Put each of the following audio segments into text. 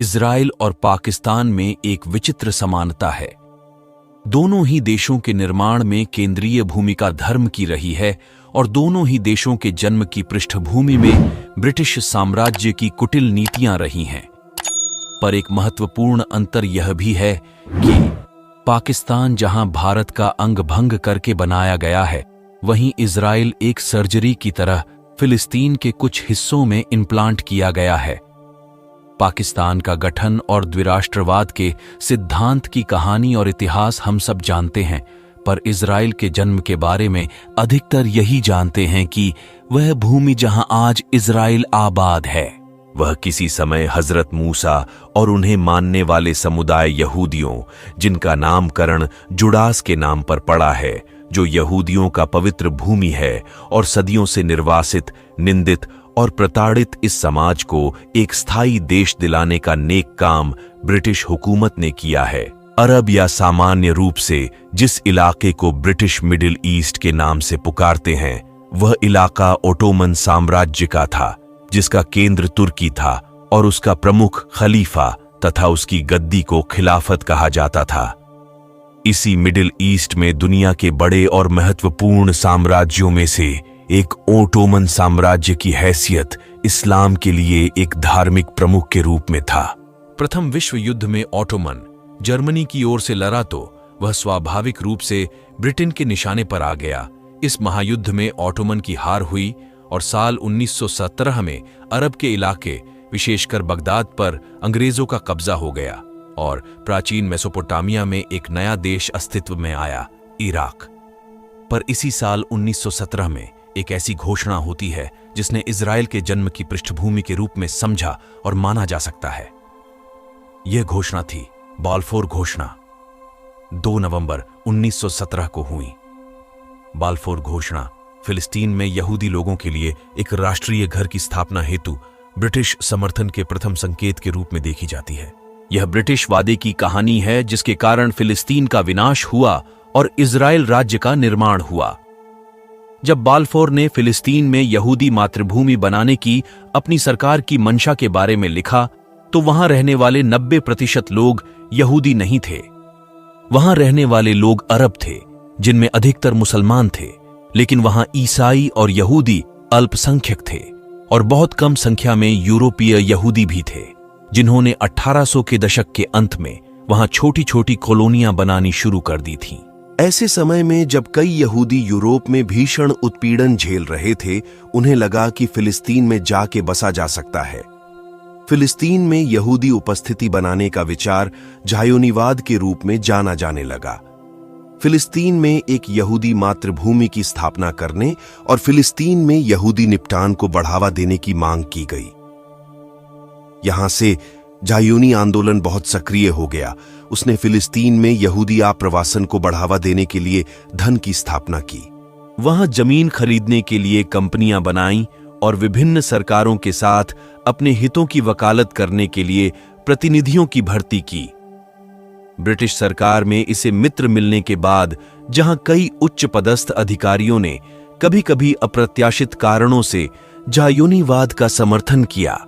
Israel और पाकिस्तान में एक विचित्र समानता है। दोनों ही देशों के निर्माण में केंद्रीय भूमिका धर्म की रही है और दोनों ही देशों के जन्म की पृष्ठभूमि में ब्रिटिश साम्राज्य की कुटिल नीतियां रही हैं। पर एक महत्वपूर्ण अंतर यह भी है कि पाकिस्तान जहां भारत का अंग भंग करके बनाया गया है, वहीं इजराइल एक सर्जरी की तरह फिलिस्तीन के कुछ हिस्सों में इम्प्लांट किया गया है। पाकिस्तान का गठन और द्विराष्ट्रवाद के सिद्धांत की कहानी और इतिहास हम सब जानते हैं, पर इजराइल के जन्म के बारे में अधिकतर यही जानते हैं कि वह भूमि जहां आज इजराइल आबाद है, वह किसी समय हजरत मूसा और उन्हें मानने वाले समुदाय यहूदियों, जिनका नामकरण जुडास के नाम पर पड़ा है, जो यहूदियों का पवित्र भूमि है और सदियों से निर्वासित, निंदित और प्रताड़ित इस समाज को एक स्थायी देश दिलाने का नेक काम ब्रिटिश हुकूमत ने किया है। अरब या सामान्य रूप से जिस इलाके को ब्रिटिश मिडिल ईस्ट के नाम से पुकारते हैं, वह इलाका ओटोमन साम्राज्य का था, जिसका केंद्र तुर्की था और उसका प्रमुख खलीफा तथा उसकी गद्दी को खिलाफत कहा जाता था। इसी मिडिल ईस्ट में दुनिया के बड़े और महत्वपूर्ण साम्राज्यों में से एक ओटोमन साम्राज्य की हैसियत इस्लाम के लिए एक धार्मिक प्रमुख के रूप में था। प्रथम विश्व युद्ध में ओटोमन जर्मनी की ओर से लड़ा तो वह स्वाभाविक रूप से ब्रिटेन के निशाने पर आ गया। इस महायुद्ध में ओटोमन की हार हुई और साल 1917 में अरब के इलाके, विशेषकर बगदाद पर अंग्रेजों का कब्जा हो गया और प्राचीन मेसोपोटामिया में एक नया देश अस्तित्व में आया, इराक। पर इसी साल 1917 में एक ऐसी घोषणा होती है जिसने इजराइल के जन्म की पृष्ठभूमि के रूप में समझा और माना जा सकता है। यह घोषणा थी बाल्फोर घोषणा। 2 नवंबर 1917 को हुई। बाल्फोर घोषणा फिलिस्तीन में यहूदी लोगों के लिए एक राष्ट्रीय घर की स्थापना हेतु ब्रिटिश समर्थन के प्रथम संकेत के रूप में देखी जाती है। यह ब्रिटिश वादे की कहानी है जिसके कारण फिलिस्तीन का विनाश हुआ और इजराइल राज्य का निर्माण हुआ। जब बाल्फोर ने फिलिस्तीन में यहूदी मातृभूमि बनाने की अपनी सरकार की मंशा के बारे में लिखा, तो वहां रहने वाले 90% लोग यहूदी नहीं थे। वहां रहने वाले लोग अरब थे, जिनमें अधिकतर मुसलमान थे, लेकिन वहां ईसाई और यहूदी अल्पसंख्यक थे और बहुत कम संख्या में यूरोपीय यहूदी भी थे, जिन्होंने 1800 के दशक के अंत में वहां छोटी छोटी कॉलोनियां बनानी शुरू कर दी थीं। ऐसे समय में जब कई यहूदी यूरोप में भीषण उत्पीड़न झेल रहे थे, उन्हें लगा कि फिलिस्तीन में जाके बसा जा सकता है। फिलिस्तीन में यहूदी उपस्थिति बनाने का विचार ज़ायोनीवाद के रूप में जाना जाने लगा। फिलिस्तीन में एक यहूदी मातृभूमि की स्थापना करने और फिलिस्तीन में यहूदी निपटान को बढ़ावा देने की मांग की गई। यहां से ज़ायोनी आंदोलन बहुत सक्रिय हो गया। उसने फिलिस्तीन में यहूदी आप्रवासन को बढ़ावा देने के लिए धन की स्थापना की। वहां जमीन खरीदने के लिए कंपनियां बनाईं और विभिन्न सरकारों के साथ अपने हितों की वकालत करने के लिए प्रतिनिधियों की भर्ती की। ब्रिटिश सरकार में इसे मित्र मिलने के बाद, जहां कई उच्च पदस्थ अधिकारियों ने कभी कभी अप्रत्याशित कारणों से ज़ायोनीवाद का समर्थन किया।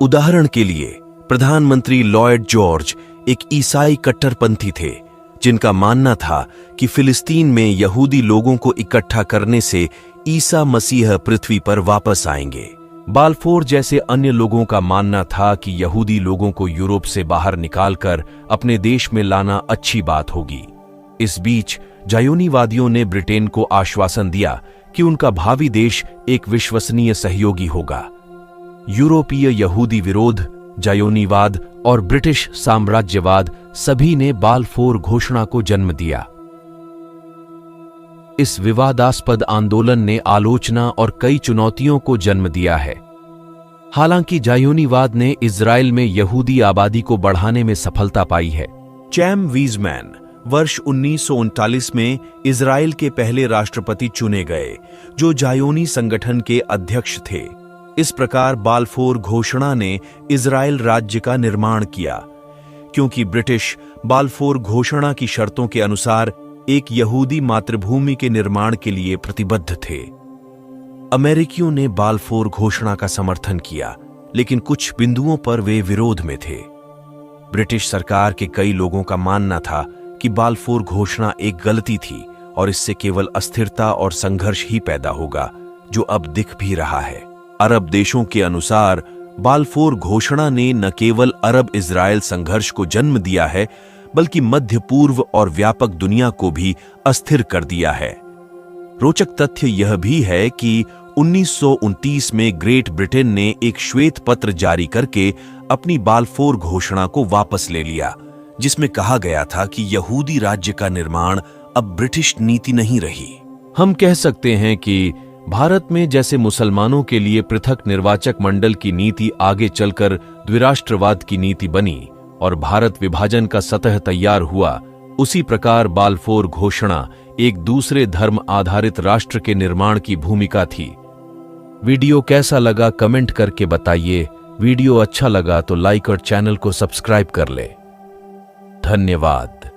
उदाहरण के लिए प्रधानमंत्री लॉयड जॉर्ज एक ईसाई कट्टरपंथी थे, जिनका मानना था कि फिलिस्तीन में यहूदी लोगों को इकट्ठा करने से ईसा मसीह पृथ्वी पर वापस आएंगे। बाल्फोर जैसे अन्य लोगों का मानना था कि यहूदी लोगों को यूरोप से बाहर निकालकर अपने देश में लाना अच्छी बात होगी। इस बीच ज़ायोनीवादियों ने ब्रिटेन को आश्वासन दिया कि उनका भावी देश एक विश्वसनीय सहयोगी होगा। यूरोपीय यहूदी विरोध, ज़ायोनीवाद और ब्रिटिश साम्राज्यवाद सभी ने बाल्फोर घोषणा को जन्म दिया। इस विवादास्पद आंदोलन ने आलोचना और कई चुनौतियों को जन्म दिया है। हालांकि ज़ायोनीवाद ने इजराइल में यहूदी आबादी को बढ़ाने में सफलता पाई है। चैम वीज़मैन वर्ष 1939 में इजराइल के पहले राष्ट्रपति चुने गए, जो ज़ायोनी संगठन के अध्यक्ष थे। इस प्रकार बाल्फोर घोषणा ने इजराइल राज्य का निर्माण किया, क्योंकि ब्रिटिश बाल्फोर घोषणा की शर्तों के अनुसार एक यहूदी मातृभूमि के निर्माण के लिए प्रतिबद्ध थे। अमेरिकियों ने बाल्फोर घोषणा का समर्थन किया, लेकिन कुछ बिंदुओं पर वे विरोध में थे। ब्रिटिश सरकार के कई लोगों का मानना था कि बाल्फोर घोषणा एक गलती थी और इससे केवल अस्थिरता और संघर्ष ही पैदा होगा, जो अब दिख भी रहा है। अरब देशों के अनुसार बाल्फोर घोषणा ने न केवल अरब इजराइल संघर्ष को जन्म दिया है, बल्कि मध्य पूर्व और व्यापक दुनिया को भी अस्थिर कर दिया है। रोचक तथ्य यह भी है कि 1929 में ग्रेट ब्रिटेन ने एक श्वेत पत्र जारी करके अपनी बाल्फोर घोषणा को वापस ले लिया, जिसमें कहा गया था कि यहूदी राज्य का निर्माण अब ब्रिटिश नीति नहीं रही। हम कह सकते हैं कि भारत में जैसे मुसलमानों के लिए पृथक निर्वाचक मंडल की नीति आगे चलकर द्विराष्ट्रवाद की नीति बनी और भारत विभाजन का सतह तैयार हुआ, उसी प्रकार बाल्फोर घोषणा एक दूसरे धर्म आधारित राष्ट्र के निर्माण की भूमिका थी। वीडियो कैसा लगा कमेंट करके बताइए। वीडियो अच्छा लगा तो लाइक और चैनल को सब्सक्राइब कर ले। धन्यवाद।